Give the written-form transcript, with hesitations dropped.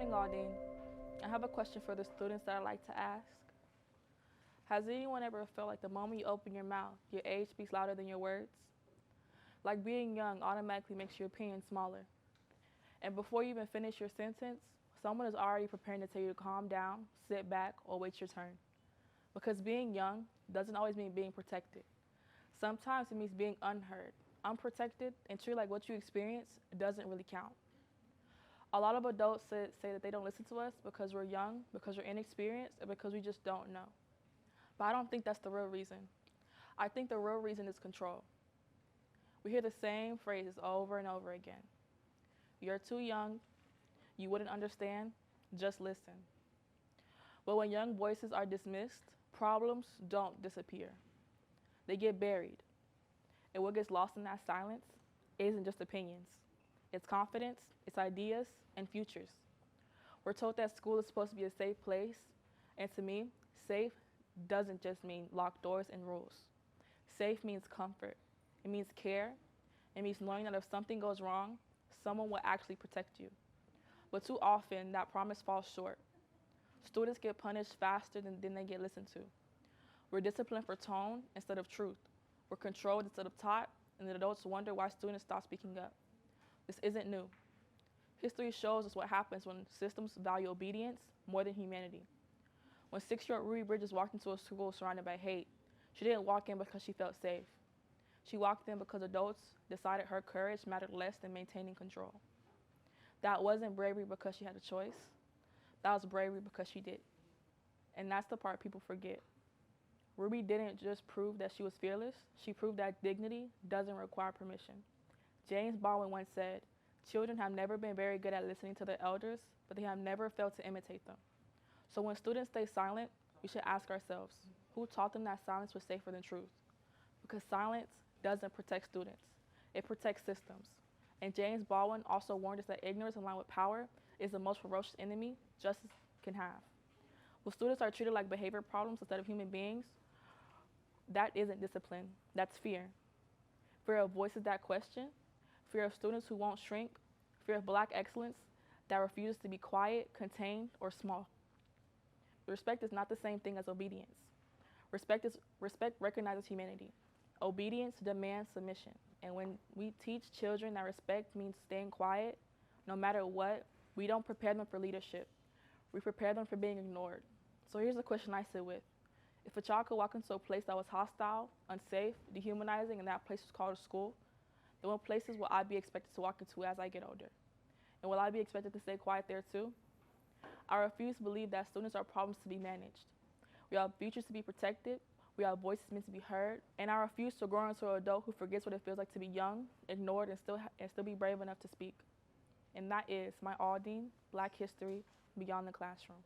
morning, Aldine. I have a question for the students that I'd like to ask. Has anyone ever felt like the moment you open your mouth, your age speaks louder than your words? Like being young automatically makes your opinion smaller. And before you even finish your sentence, someone is already preparing to tell you to calm down, sit back, or wait your turn. Because being young doesn't always mean being protected. Sometimes it means being unheard, unprotected, and treated like what you experience doesn't really count. A lot of adults say that they don't listen to us because we're young, because we're inexperienced, or because we just don't know. But I don't think that's the real reason. I think the real reason is control. We hear the same phrases over and over again. You're too young, you wouldn't understand, just listen. But when young voices are dismissed, problems don't disappear. They get buried. And what gets lost in that silence isn't just opinions. It's confidence, it's ideas, and futures. We're told that school is supposed to be a safe place, and to me, safe doesn't just mean locked doors and rules. Safe means comfort. It means care. It means knowing that if something goes wrong, someone will actually protect you. But too often, that promise falls short. Students get punished faster than they get listened to. We're disciplined for tone instead of truth. We're controlled instead of taught, and the adults wonder why students stop speaking up. This isn't new. History shows us what happens when systems value obedience more than humanity. When 6-year-old Ruby Bridges walked into a school surrounded by hate, she didn't walk in because she felt safe. She walked in because adults decided her courage mattered less than maintaining control. That wasn't bravery because she had a choice. That was bravery because she did. And that's the part people forget. Ruby didn't just prove that she was fearless, she proved that dignity doesn't require permission. James Baldwin once said, "Children have never been very good at listening to their elders, but they have never failed to imitate them." So when students stay silent, we should ask ourselves, who taught them that silence was safer than truth? Because silence doesn't protect students, it protects systems. And James Baldwin also warned us that ignorance along with power is the most ferocious enemy justice can have. When students are treated like behavior problems instead of human beings, that isn't discipline, that's fear. Fear of voices that question, fear of students who won't shrink, fear of Black excellence that refuses to be quiet, contained, or small. Respect is not the same thing as obedience. Respect recognizes humanity. Obedience demands submission. And when we teach children that respect means staying quiet, no matter what, we don't prepare them for leadership. We prepare them for being ignored. So here's the question I sit with. If a child could walk into a place that was hostile, unsafe, dehumanizing, and that place was called a school, then what places will I be expected to walk into as I get older? And will I be expected to stay quiet there too? I refuse to believe that students are problems to be managed. We have futures to be protected, we have voices meant to be heard, and I refuse to grow into an adult who forgets what it feels like to be young, ignored, and still be brave enough to speak. And that is my Aldine Black History Beyond the Classroom.